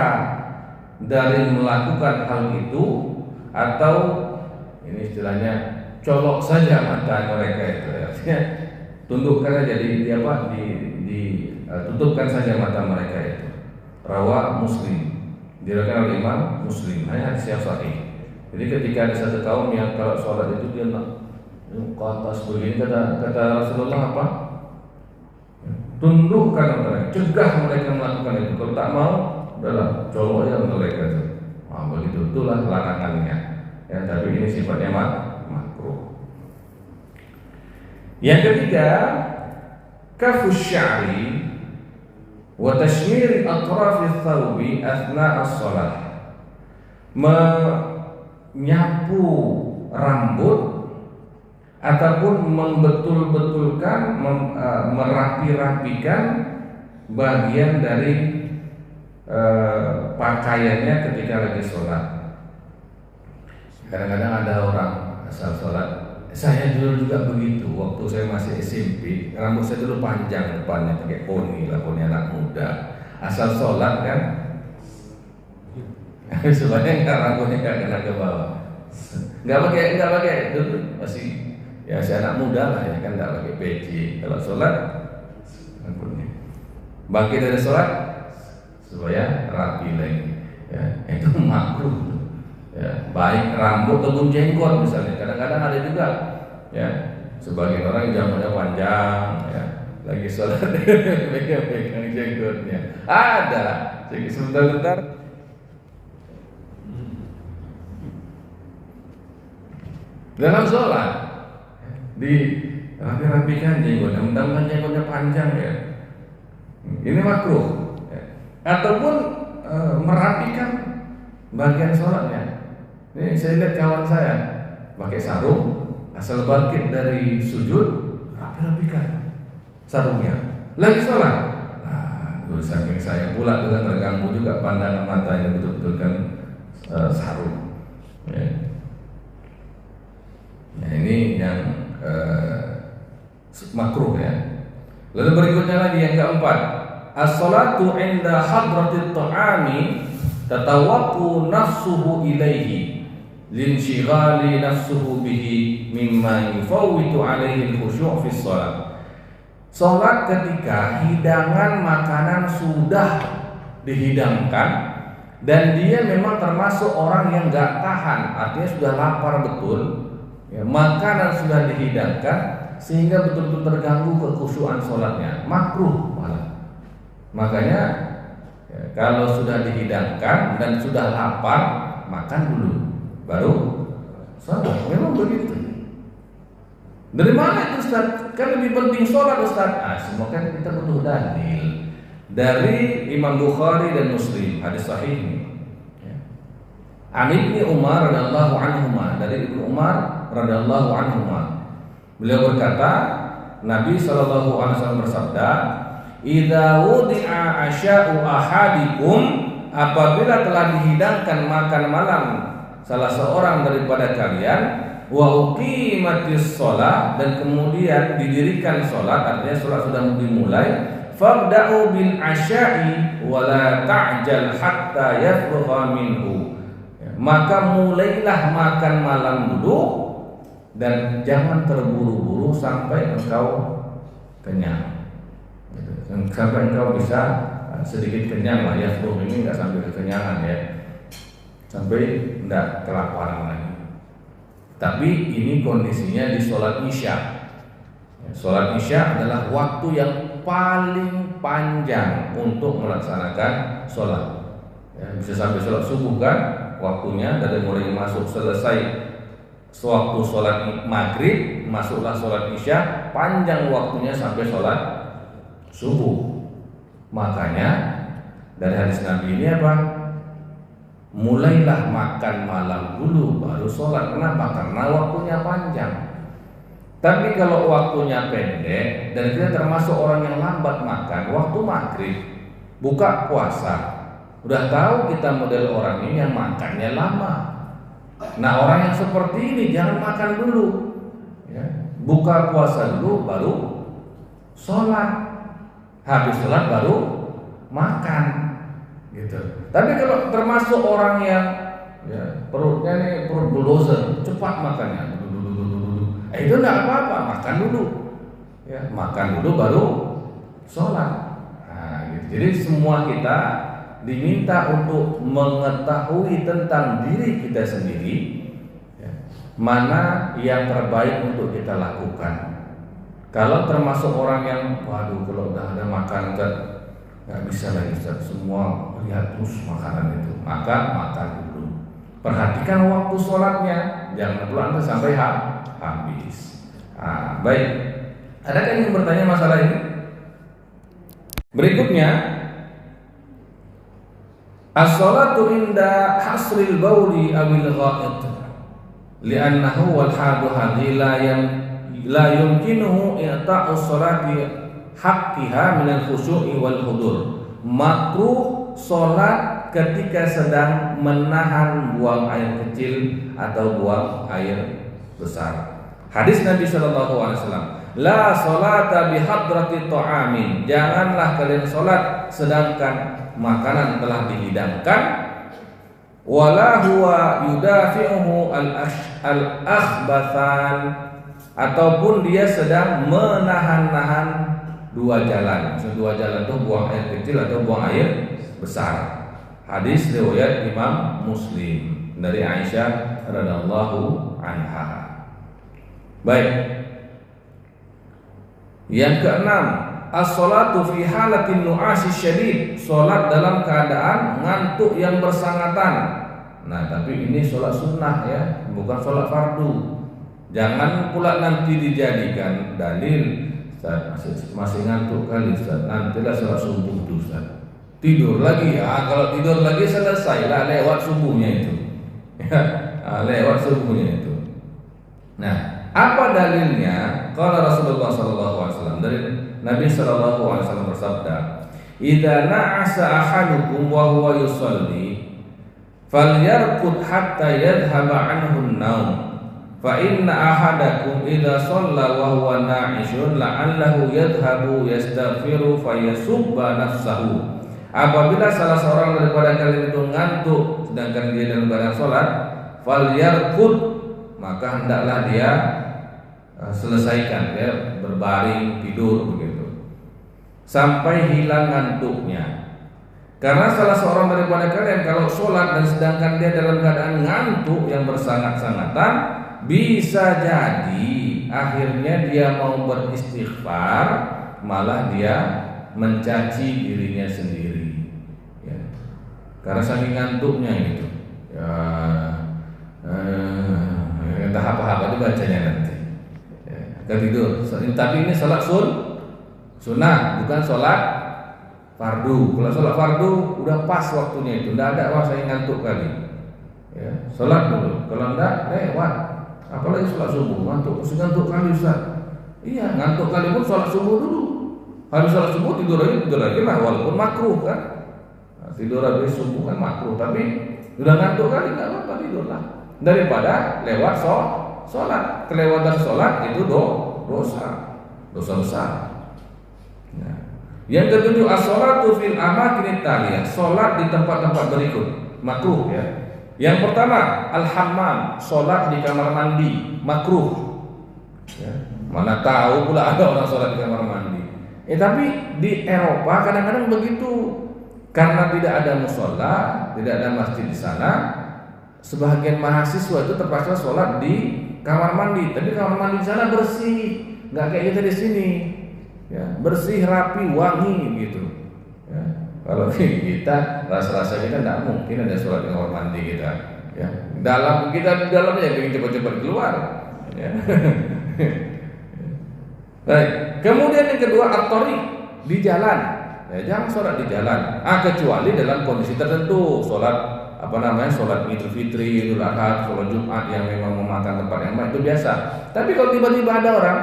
dari melakukan hal itu, atau ini istilahnya colok saja mata mereka itu, artinya tundukkan aja tutupkan saja mata mereka itu. Rawa Muslim, diriwayatkan oleh Imam Muslim, hanya hadis yang sahih. Jadi ketika ada satu kaum yang kalau sholat itu dia ke atas begini, kata Rasulullah apa? Tundukkan mereka, cegah mereka melakukan itu. Kalau tak mau, udahlah, colok aja mereka itu. Begitu, itulah larangannya. Ya, tapi ini sifatnya makruh. Yang ketiga, kafus sya'ri wa tashmir atrafi thawbi athna as-salat, menyapu rambut ataupun membetul-betulkan, merapi-rapikan bagian dari pakaiannya ketika lagi sholat. Kadang-kadang ada orang asal sholat. Saya dulu juga begitu. Waktu saya masih SMP, rambut saya dulu panjang depannya, pakai poni lah, poni anak muda. Asal sholat kan, sebenarnya rambutnya nggak kena ke bawah. Nggak pakai dulu masih ya, si anak muda lah ya kan, nggak pakai peci. Kalau sholat Bangkit dari sholat supaya rapi lagi, ya, itu makruh. Ya, baik rambut ataupun jenggot misalnya. Kadang-kadang ada juga, ya, sebagian orang jambulnya panjang, ya, lagi sholat pegang jenggotnya. Ada, jadi sebentar-bentar. Dalam sholat rapikan jenggotnya, mudah-mudahan jenggotnya panjang ya. Ini makruh, ya. Ataupun merapikan bagian sholatnya. Ini saya lihat kawan saya pakai sarung, asal bangkit dari sujud, rapikan sarungnya. Lagi sholat, saking saya pula dengan terganggu juga pandangan matanya betul-betul kan sarung. Ya. Nah, ini yang makruh ya. Lalu berikutnya lagi yang keempat, as-salatu 'inda hadratit ta'ami tatawaqqu nafsuhu ilaihi linshigali nafsuhu bihi mimma yufawwitu alaihi al-khusyu' fi shalat. Salat ketika hidangan makanan sudah dihidangkan dan dia memang termasuk orang yang enggak tahan, artinya sudah lapar betul. Ya, makanan sudah dihidangkan sehingga betul-betul terganggu kekhusyuan sholatnya, makruh malah. Makanya ya, kalau sudah dihidangkan dan sudah lapar, makan dulu, baru sholat. Memang begitu. Dari mana itu Ustaz? Kan lebih penting sholat Ustaz. Semua kan kita butuh dalil dari Imam Bukhari dan Muslim, hadis sahih ini. An Ibnu Umar radhiyallahu anhuma, dari Ibnu Umar radhiyallahu anhuma, beliau berkata, Nabi sallallahu alaihi wasallam bersabda, "Idza wudi'a asya'u ahadikum," apabila telah dihidangkan makan malam salah seorang daripada kalian, wa uqimatis shalah, dan kemudian didirikan salat, artinya salat sudah dimulai, fabda'u bil asya'i wa la ta'jal hatta yafrugha minhu. Maka mulailah makan malam dulu dan jangan terburu-buru sampai engkau kenyang. Sampai engkau bisa sedikit kenyang lah, ya, ini nggak sampai kekenyangan ya, sampai enggak kelaparan lagi. Tapi ini kondisinya di sholat isya. Sholat isya adalah waktu yang paling panjang untuk melaksanakan sholat. Ya, bisa sampai sholat subuh kan? Waktunya dari mulai masuk selesai sewaktu sholat maghrib, masuklah sholat isya, panjang waktunya sampai sholat subuh. Makanya dari hadis Nabi ini apa? Mulailah makan malam dulu baru sholat. Kenapa? Karena waktunya panjang. Tapi kalau waktunya pendek dan kita termasuk orang yang lambat makan, waktu maghrib buka puasa, udah tahu kita model orang ini yang makannya lama. Nah, orang yang seperti ini jangan makan dulu, ya. Buka puasa dulu baru sholat, habis sholat baru makan, gitu. Tapi kalau termasuk orang yang ya, perutnya nih perut bulldozer, cepat makannya, itu enggak apa-apa, makan dulu, ya, makan dulu baru sholat. Nah, gitu. Jadi semua kita diminta untuk mengetahui tentang diri kita sendiri, ya, mana yang terbaik untuk kita lakukan. Kalau termasuk orang yang, waduh, kalau udah ada makanan nggak bisa lagi semua lihat terus makanan itu, maka makan dulu. Perhatikan waktu sholatnya, jangan pelan sampai habis. Baik, adakah yang bertanya masalah ini? Berikutnya, as-salatu inda hasril bauli awil ghaid, li'annahu wal hadu hadhi la yumkinuhu i'ta'u salati haqqiha min al-khushu'i wal hudur. Makruh salat ketika sedang menahan buang air kecil atau buang air besar. Hadis Nabi sallallahu alaihi wasallam, la salata bi hadrati ta'amin, janganlah kalian salat sedangkan makanan telah dihidangkan, wala huwa yudafi'uhu al-akhbathan, ataupun dia sedang menahan-nahan dua jalan. Maksud dua jalan itu buang air kecil atau buang air besar. Hadis riwayat Imam Muslim dari Aisyah radhiyallahu anha. Baik. Yang keenam, as-salatu fi halatin nu'asi syadid, salat dalam keadaan ngantuk yang bersangatan. Nah, tapi ini salat sunnah ya, bukan salat fardu. Jangan pula nanti dijadikan dalil, Ustaz masih ngantuk kali Ustaz, nantilah salat subuh itu Ustaz. Tidur lagi ya, kalau tidur lagi selesailah lewat subuhnya itu. Ya, lewat subuhnya itu. Nah, apa dalilnya? Qala Rasulullah sallallahu alaihi wasallam, dari Nabi sallallahu alaihi wasallam bersabda, "Idza na'asa ahadukum wa huwa yusalli, falyarqud hatta yadhhaba 'anhu an-naum. Fa inna ahadakum idza shalla wa huwa na'ishun la'allahu yadhhabu yastaghfiru fayasubba nafsahu." Apabila salah seorang daripada kalian itu ngantuk sedangkan dia dalam keadaan salat, falyarqud, maka hendaklah dia selesaikan, dia berbaring tidur begitu sampai hilang ngantuknya. Karena salah seorang daripada kalian kalau sholat dan sedangkan dia dalam keadaan ngantuk yang bersangat-sangatan, bisa jadi akhirnya dia mau beristighfar malah dia mencaci dirinya sendiri ya. Karena saking ngantuknya gitu ya, entah apa-apa itu bacanya nanti ya, tidur. Tapi ini sholat sunnah, bukan sholat fardu. Kalau sholat fardu udah pas waktunya itu, tidak ada wah saya ngantuk kali ya, sholat dulu. Kalau enggak lewat. Apalagi sholat subuh ngantuk kali Ustaz. Iya, ngantuk kali pun sholat subuh dulu. Habis sholat subuh tidur lagi lah, walaupun makruh kan. Nah, tidur habis subuh kan makruh, tapi udah ngantuk kali nggak apa-apa, tidur lah. Daripada lewat sholat, kelewatan sholat itu dosa besar. Nah, yang ketujuh, as-sholatu fil amakin taliyah, sholat di tempat-tempat berikut makruh ya. Yang pertama, al-hammam, sholat di kamar mandi makruh ya. Mana tahu pula ada orang sholat di kamar mandi. Tapi di Eropa kadang-kadang begitu, karena tidak ada musola, tidak ada masjid di sana. Sebagian mahasiswa itu terpaksa sholat di kamar mandi, tapi kamar mandi di sana bersih, nggak kayak kita di sini, ya, bersih, rapi, wangi gitu. Ya. Kalau kita rasa-rasa kita tidak mungkin ada sholat di kamar mandi kita. Ya. Kita di dalamnya ingin cepat-cepat keluar. Ya. Baik. Kemudian yang kedua, at-thariq, di jalan. Ya, jangan sholat di jalan. Kecuali dalam kondisi tertentu, sholat sholat Idul Fitri, Idul Adha, sholat Jumat yang memang memakan tempat yang baik, itu biasa. Tapi kalau tiba-tiba ada orang,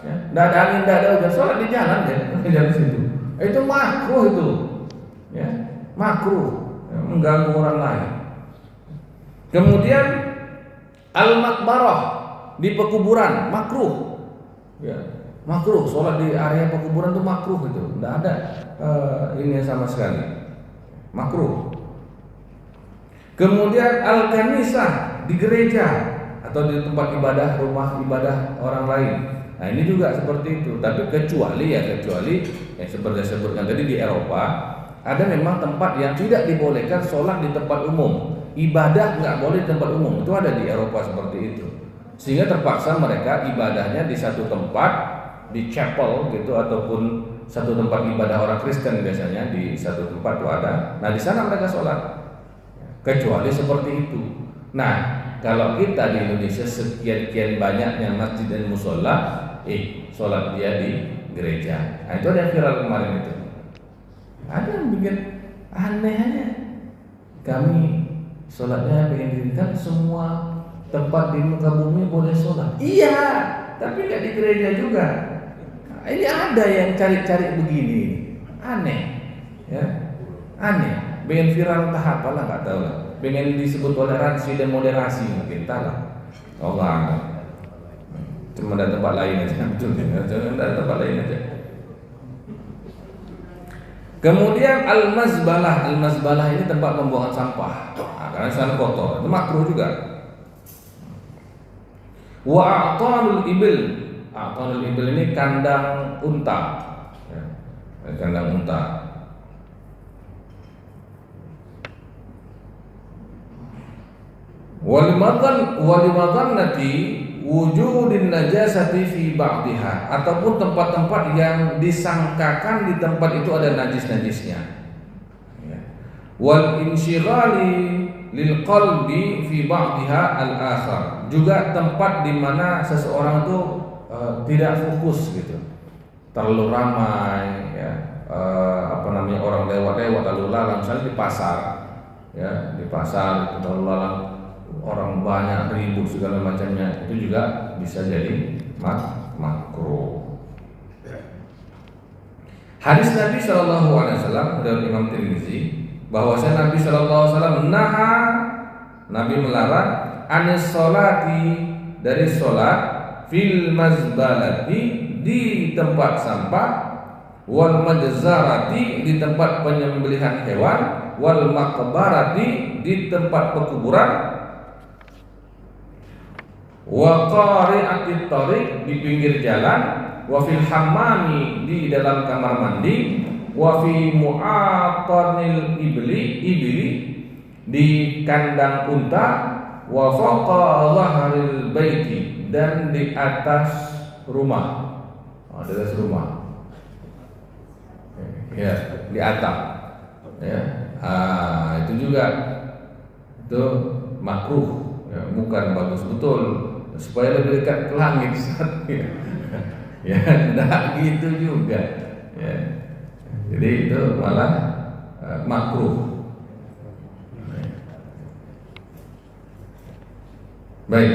ya, tidak ada angin, tidak ada hujan, sholat di jalan ya, di jalan situ, itu makruh itu, ya, makruh, ya, mengganggu orang lain. Kemudian al-maqbarah, di pekuburan makruh, ya, makruh, sholat di area pekuburan itu makruh itu, tidak ada ini sama sekali, makruh. Kemudian al-kanisah, di gereja atau di tempat ibadah, rumah ibadah orang lain. Nah ini juga seperti itu. Tapi kecuali yang seperti saya sebutkan tadi di Eropa, ada memang tempat yang tidak dibolehkan sholat di tempat umum, ibadah nggak boleh di tempat umum. Itu ada di Eropa seperti itu. Sehingga terpaksa mereka ibadahnya di satu tempat, di chapel gitu, ataupun satu tempat ibadah orang Kristen biasanya di satu tempat itu ada. Nah di sana mereka sholat. Kecuali seperti itu. Nah, kalau kita di Indonesia sekian banyaknya masjid dan musola, sholat dia di gereja. Nah, itu ada yang viral kemarin itu. Ada yang bikin aneh aja. Kami sholatnya pengen dirikan semua tempat di muka bumi boleh sholat. Iya, tapi nggak di gereja juga. Nah, ini ada yang cari-cari begini, aneh, ya, aneh. Pengen viral entah apalah, nggak tahu lah. Pengen disebut toleransi dan moderasi mungkin, entahlah. Allah, cuma ada tempat lain aja, betul. Jangan ada tempat lain aja. Kemudian al-mazbalah ini tempat pembuangan sampah. Nah, karena sana kotor, itu makruh juga. Wa a'tanul ibil ini kandang unta. Ya. kandang unta. Walimadzannati wujudin najasati fi ba'diha, ataupun tempat-tempat yang disangkakan di tempat itu ada najis-najisnya. Wal insyighali lil qalbi fi ba'diha al-akhar, juga tempat di mana seseorang itu tidak fokus gitu, terlalu ramai ya, orang lewat-lewat lalu lalang, misalnya di pasar ya, di pasar itu terlalu lalang, orang banyak ribut segala macamnya, itu juga bisa jadi makruh. Hadis Nabi SAW dari Imam Tirmizi bahwasanya Nabi SAW Nabi melarang anis sholati, dari sholat fil mazbalati, di tempat sampah, wal majzarati, di tempat penyembelihan hewan, wal maqbarati, di tempat pekuburan, wa qari'atit tariq, di pinggir jalan, wa fil hammami, di dalam kamar mandi, wa fi mu'atanil ibli, di kandang unta, wa faqa zahril baiti, dan di atas rumah. Di atas rumah. Ya, di atap. Ya. Itu juga itu makruh. Ya, bukan bagus betul, supaya lebih dekat ke langit. Ya, enggak gitu juga. Ya. Jadi itu malah makruh. Baik,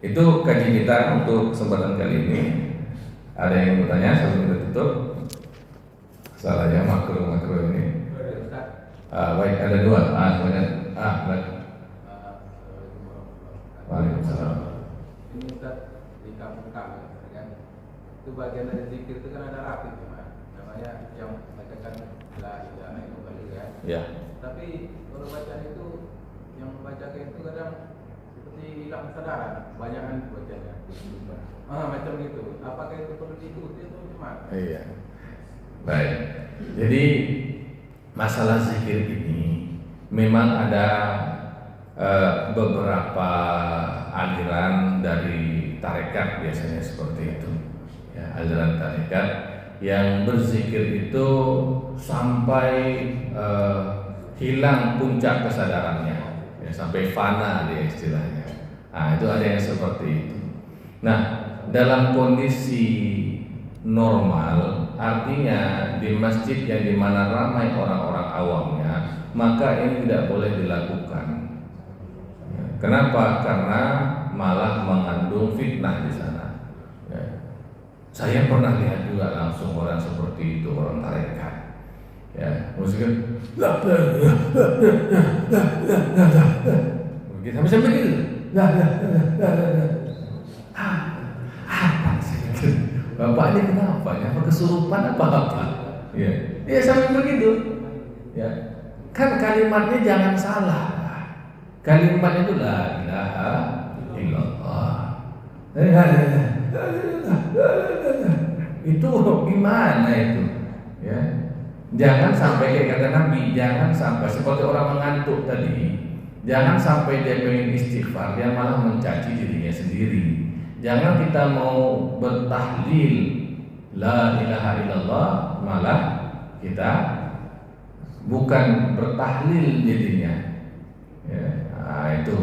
itu kaji kita untuk kesempatan kali ini. Ada yang bertanya sebelum kita tutup? Salahnya makruh ini. Baik, ada dua. Baik. Waalaikumsalam. Ini Ustaz, di kampung kami kan, itu bagian dari zikir itu kan ada rapi, namanya yang bacakan la ilaha illallah kan. Ya. Tapi kalau bacaan itu yang membacakan itu kadang seperti hilang kesadaran, banyakan bacanya. Macam itu. Apakah itu perlu diikuti atau gimana? Iya. Baik. Jadi masalah zikir ini memang ada beberapa aliran dari tarekat, biasanya seperti itu. Ya, aliran tarekat yang berzikir itu sampai hilang puncak kesadarannya, ya, sampai fana dia istilahnya. Nah, itu ada yang seperti itu. Nah, dalam kondisi normal, artinya di masjid yang dimana ramai orang-orang awamnya, maka ini tidak boleh dilakukan. Kenapa? Karena malah mengandung fitnah di sana. Ya. Saya pernah lihat juga langsung orang seperti itu, orang tarekat. Ya, musiknya begitu, sampai begitu. Apa sih? Bapak ini kenapa? Apa kesurupan apa? Ya, ya sampai begitu. Ya, kan kalimatnya jangan salah. Kalimat itu la ilaha illallah. Itu gimana itu? Ya. Jangan sampai kayak kata Nabi, jangan sampai seperti orang mengantuk tadi. Jangan sampai dia pengen istighfar, dia malah mencaci dirinya sendiri. Jangan kita mau bertahlil la ilaha illallah, malah kita bukan bertahlil jadinya. Ya. Nah, itu.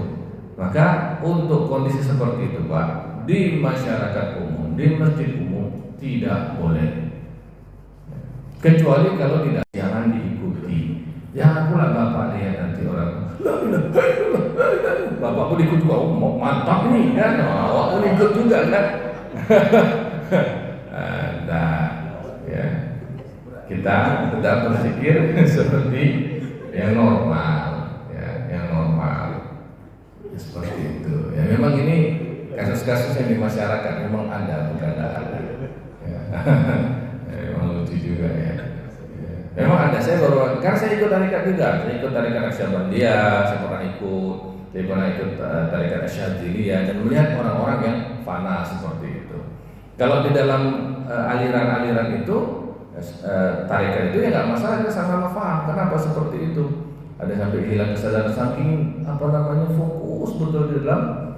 Maka untuk kondisi seperti itu, Pak, di masyarakat umum, di masjid umum tidak boleh. Kecuali kalau tidak, jangan diikuti. Jangan pula Bapak lihat nanti orang, Bapak pun ikut juga, oh, mantap nih kan, awak pun ikut juga kan. Nah, ya. Kita tetap berzikir seperti yang normal, ya, yang normal. Seperti itu. Ya, memang ini kasus-kasus yang di masyarakat memang ada, bukan ada. Ya. Memang lucu juga ya. Memang ada. Saya baru, karena saya ikut tarekat juga. Saya ikut tarekat Asy'ariyah, saya pernah ikut tarekat Asy'ariyah dan melihat orang-orang yang fana seperti itu. Kalau di dalam aliran-aliran itu tarekat itu ya nggak masalah, kita sama-sama paham kenapa seperti itu. Ada sampai hilang kesadaran saking fokus betul di dalam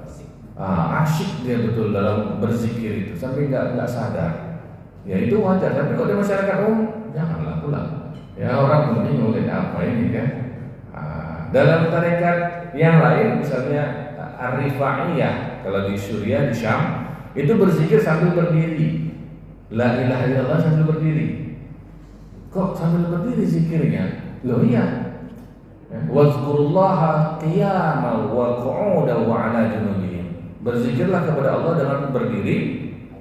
asyik dia betul dalam berzikir itu sampai nggak sadar. Ya itu wajar. Tapi kalau di masyarakat umum janganlah pulang. Ya orang bingung apa ini kan. Dalam tarekat yang lain misalnya Ar-Rifaiyah, kalau di Suriah, di Syam itu berzikir sambil berdiri. La ilaha illallah sambil berdiri. Kok sambil berdiri zikirnya? Loh iya. Wazkurullaha qiyaman wa qu'udan wa 'ala junubihim. Berzikirlah kepada Allah dengan berdiri,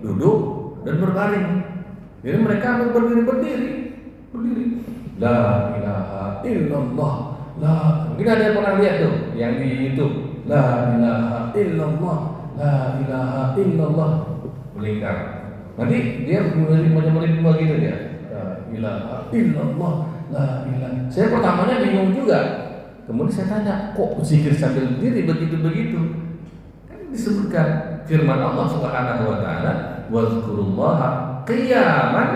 duduk dan berbaring. Jadi mereka berdiri. La ilaha illallah. Mungkin ada yang pernah lihat tuh yang di YouTube. La ilaha illallah. La ilaha illallah. Melingkar. Nanti dia menyebut begitu dia. La ilaha illallah. La ilaha. Saya pertamanya bingung juga. Kemudian saya tanya, kok zikir sambil berdiri begitu? Kan disebutkan firman Allah Subhanahu wa taala, "Wazkurullaha qiyaman",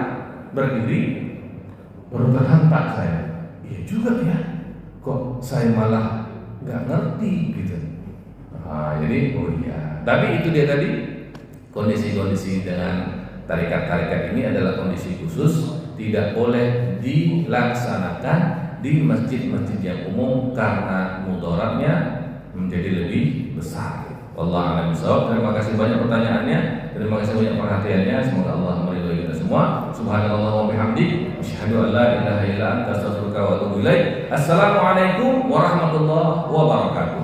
berdiri, berhentak saya. Iya juga ya. Kok saya malah nggak ngerti gitu. Jadi iya. Tapi itu dia tadi kondisi-kondisi dengan tarikat-tarikat ini adalah kondisi khusus, tidak boleh dilaksanakan di masjid-masjid yang umum karena mudaratnya menjadi lebih besar. Wallahu a'lam bishawab. Terima kasih banyak pertanyaannya, terima kasih banyak perhatiannya. Semoga Allah meridhai kita semua. Subhanallah wa bihamdi, asyhadu an la ilaha illa anta, astaghfiruka wa atubu ilaik. Assalamualaikum warahmatullahi wabarakatuh.